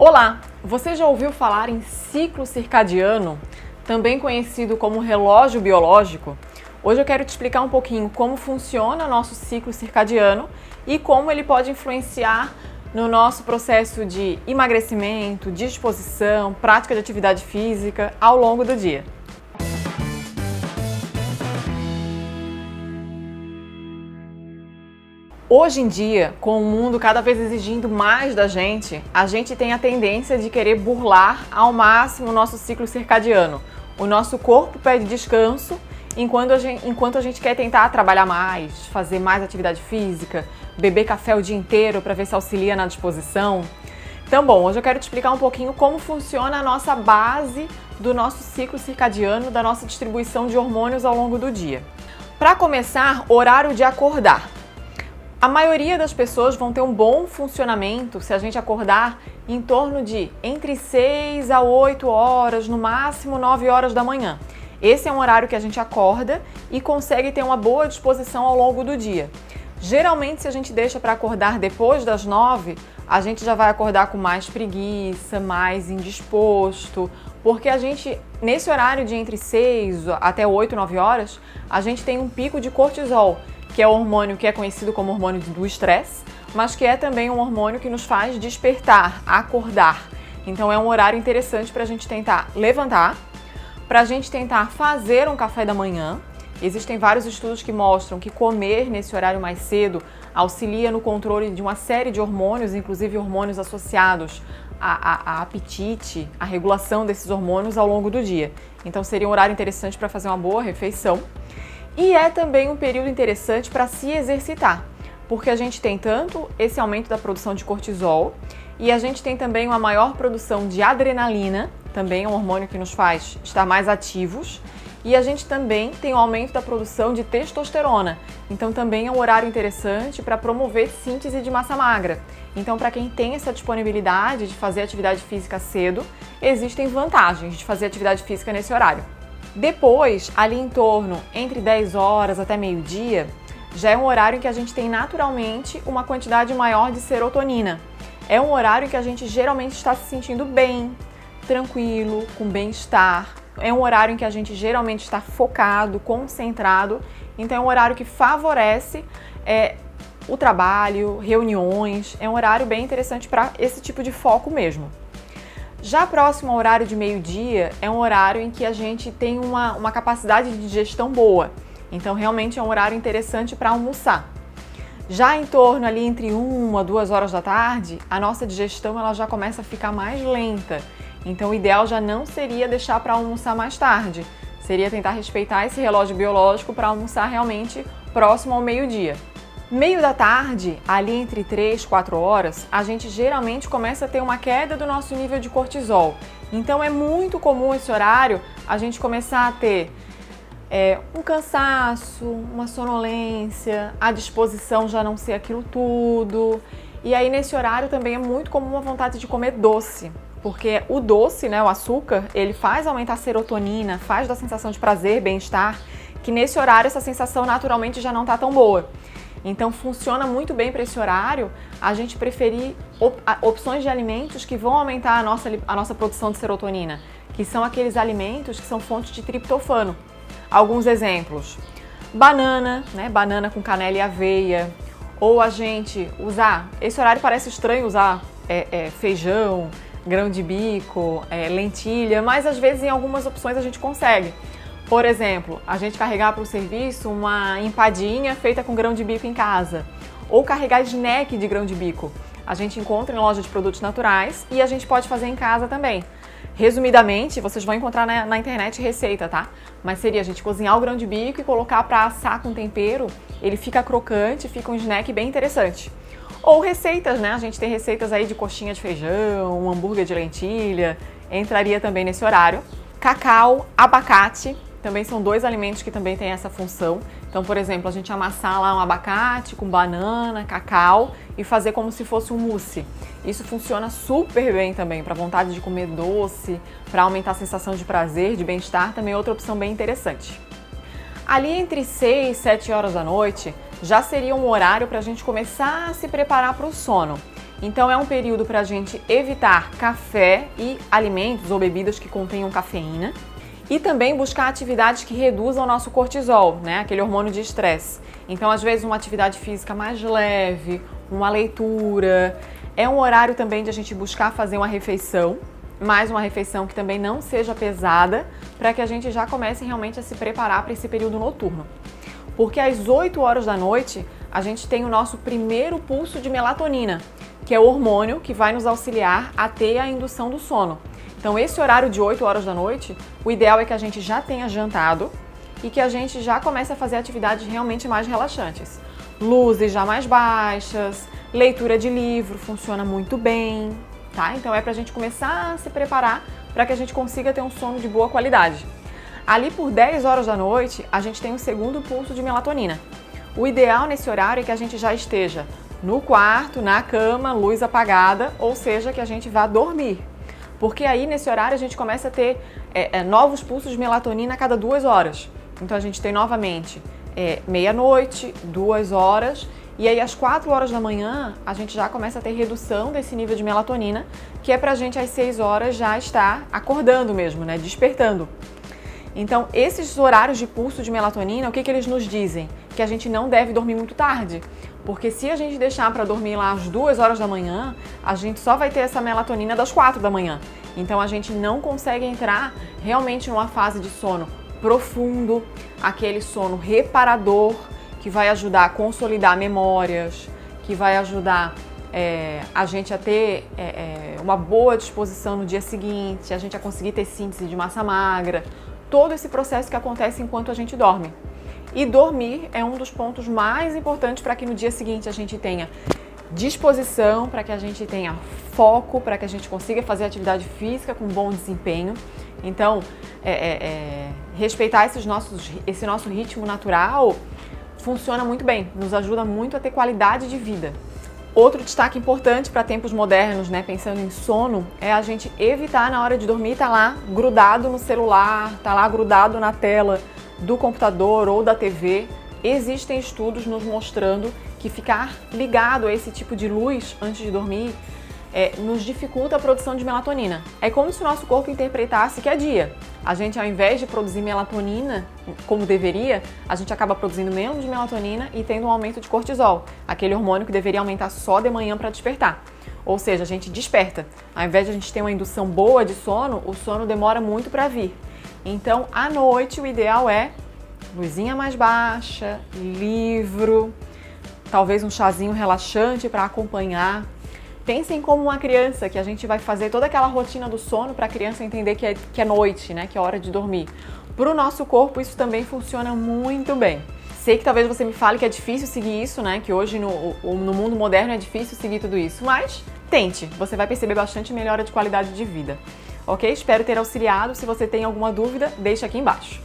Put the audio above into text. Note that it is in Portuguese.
Olá! Você já ouviu falar em ciclo circadiano, também conhecido como relógio biológico? Hoje eu quero te explicar um pouquinho como funciona nosso ciclo circadiano e como ele pode influenciar no nosso processo de emagrecimento, disposição, prática de atividade física ao longo do dia. Hoje em dia, com o mundo cada vez exigindo mais da gente, a gente tem a tendência de querer burlar ao máximo o nosso ciclo circadiano. O nosso corpo pede descanso, enquanto a gente quer tentar trabalhar mais, fazer mais atividade física, beber café o dia inteiro para ver se auxilia na disposição. Então, bom, hoje eu quero te explicar um pouquinho como funciona a nossa base do nosso ciclo circadiano, da nossa distribuição de hormônios ao longo do dia. Para começar, horário de acordar. A maioria das pessoas vão ter um bom funcionamento se a gente acordar em torno de entre 6 a 8 horas, no máximo 9 horas da manhã. Esse é um horário que a gente acorda e consegue ter uma boa disposição ao longo do dia. Geralmente, se a gente deixa para acordar depois das 9, a gente já vai acordar com mais preguiça, mais indisposto, porque a gente, nesse horário de entre 6 até 8, 9 horas, a gente tem um pico de cortisol, que é o hormônio que é conhecido como hormônio do estresse, mas que é também um hormônio que nos faz despertar, acordar. Então é um horário interessante para a gente tentar levantar, para a gente tentar fazer um café da manhã. Existem vários estudos que mostram que comer nesse horário mais cedo auxilia no controle de uma série de hormônios, inclusive hormônios associados a apetite, a regulação desses hormônios ao longo do dia. Então seria um horário interessante para fazer uma boa refeição. E é também um período interessante para se exercitar, porque a gente tem tanto esse aumento da produção de cortisol e a gente tem também uma maior produção de adrenalina, também é um hormônio que nos faz estar mais ativos, e a gente também tem um aumento da produção de testosterona, então também é um horário interessante para promover síntese de massa magra. Então, para quem tem essa disponibilidade de fazer atividade física cedo, existem vantagens de fazer atividade física nesse horário. Depois, ali em torno entre 10 horas até meio-dia, já é um horário em que a gente tem naturalmente uma quantidade maior de serotonina. É um horário em que a gente geralmente está se sentindo bem, tranquilo, com bem-estar. É um horário em que a gente geralmente está focado, concentrado. Então é um horário que favorece o trabalho, reuniões. É um horário bem interessante para esse tipo de foco mesmo. Já próximo ao horário de meio-dia, é um horário em que a gente tem uma capacidade de digestão boa. Então, realmente é um horário interessante para almoçar. Já em torno ali entre 1 a 2 horas da tarde, a nossa digestão ela já começa a ficar mais lenta. Então, o ideal já não seria deixar para almoçar mais tarde. Seria tentar respeitar esse relógio biológico para almoçar realmente próximo ao meio-dia. Meio da tarde, ali entre 3 e 4 horas, a gente geralmente começa a ter uma queda do nosso nível de cortisol. Então é muito comum esse horário a gente começar a ter um cansaço, uma sonolência, a disposição já não ser aquilo tudo. E aí nesse horário também é muito comum a vontade de comer doce, porque o doce, né, o açúcar, ele faz aumentar a serotonina, faz dar sensação de prazer, bem-estar, que nesse horário essa sensação naturalmente já não está tão boa. Então funciona muito bem para esse horário a gente preferir opções de alimentos que vão aumentar a nossa produção de serotonina, que são aqueles alimentos que são fontes de triptofano. Alguns exemplos: banana, né? Banana com canela e aveia, ou a gente usar, esse horário parece estranho usar feijão, grão de bico, lentilha, mas às vezes em algumas opções a gente consegue. Por exemplo, a gente carregar para o serviço uma empadinha feita com grão de bico em casa, ou carregar snack de grão de bico. A gente encontra em loja de produtos naturais e a gente pode fazer em casa também. Resumidamente, vocês vão encontrar na internet receita, tá? Mas seria a gente cozinhar o grão de bico e colocar para assar com tempero, ele fica crocante, fica um snack bem interessante. Ou receitas, né? A gente tem receitas aí de coxinha de feijão, um hambúrguer de lentilha, entraria também nesse horário. Cacau, abacate, também são dois alimentos que também têm essa função. Então, por exemplo, a gente amassar lá um abacate com banana, cacau e fazer como se fosse um mousse. Isso funciona super bem também para vontade de comer doce, para aumentar a sensação de prazer, de bem-estar, também é outra opção bem interessante. Ali entre 6 e 7 horas da noite já seria um horário para a gente começar a se preparar para o sono. Então é um período para a gente evitar café e alimentos ou bebidas que contenham cafeína e também buscar atividades que reduzam o nosso cortisol, né? Aquele hormônio de estresse. Então, às vezes, uma atividade física mais leve, uma leitura. É um horário também de a gente buscar fazer uma refeição, mais uma refeição que também não seja pesada, para que a gente já comece realmente a se preparar para esse período noturno. Porque às 8 horas da noite, a gente tem o nosso primeiro pulso de melatonina, que é o hormônio que vai nos auxiliar a ter a indução do sono. Então, esse horário de 8 horas da noite, o ideal é que a gente já tenha jantado e que a gente já comece a fazer atividades realmente mais relaxantes. Luzes já mais baixas, leitura de livro funciona muito bem, tá? Então é pra gente começar a se preparar para que a gente consiga ter um sono de boa qualidade. Ali por 10 horas da noite, a gente tem o segundo pulso de melatonina. O ideal nesse horário é que a gente já esteja no quarto, na cama, luz apagada, ou seja, que a gente vá dormir. Porque aí, nesse horário, a gente começa a ter novos pulsos de melatonina a cada 2 horas. Então, a gente tem novamente meia-noite, 2 horas, e aí às 4 horas da manhã, a gente já começa a ter redução desse nível de melatonina, que é pra gente às 6 horas já estar acordando mesmo, né? Despertando. Então, esses horários de pulso de melatonina, o que eles nos dizem? Que a gente não deve dormir muito tarde. Porque se a gente deixar para dormir lá às 2 horas da manhã, a gente só vai ter essa melatonina das 4 da manhã. Então, a gente não consegue entrar realmente numa fase de sono profundo, aquele sono reparador, que vai ajudar a consolidar memórias, que vai ajudar a gente a ter uma boa disposição no dia seguinte, a gente a conseguir ter síntese de massa magra, todo esse processo que acontece enquanto a gente dorme. E dormir é um dos pontos mais importantes para que no dia seguinte a gente tenha disposição, para que a gente tenha foco, para que a gente consiga fazer atividade física com bom desempenho. Então, respeitar esse nosso ritmo natural funciona muito bem, nos ajuda muito a ter qualidade de vida. Outro destaque importante para tempos modernos, né, pensando em sono, é a gente evitar na hora de dormir estar lá grudado no celular, estar lá grudado na tela do computador ou da TV. Existem estudos nos mostrando que ficar ligado a esse tipo de luz antes de dormir nos dificulta a produção de melatonina. É como se o nosso corpo interpretasse que é dia. A gente, ao invés de produzir melatonina, como deveria, a gente acaba produzindo menos melatonina e tendo um aumento de cortisol, aquele hormônio que deveria aumentar só de manhã para despertar. Ou seja, a gente desperta. Ao invés de a gente ter uma indução boa de sono, o sono demora muito para vir. Então, à noite, o ideal é luzinha mais baixa, livro, talvez um chazinho relaxante para acompanhar. Pensem como uma criança, que a gente vai fazer toda aquela rotina do sono para a criança entender que é noite, né? Que é hora de dormir. Para o nosso corpo, isso também funciona muito bem. Sei que talvez você me fale que é difícil seguir isso, né? Que hoje no mundo moderno é difícil seguir tudo isso, mas tente, você vai perceber bastante melhora de qualidade de vida. Ok? Espero ter auxiliado. Se você tem alguma dúvida, deixa aqui embaixo.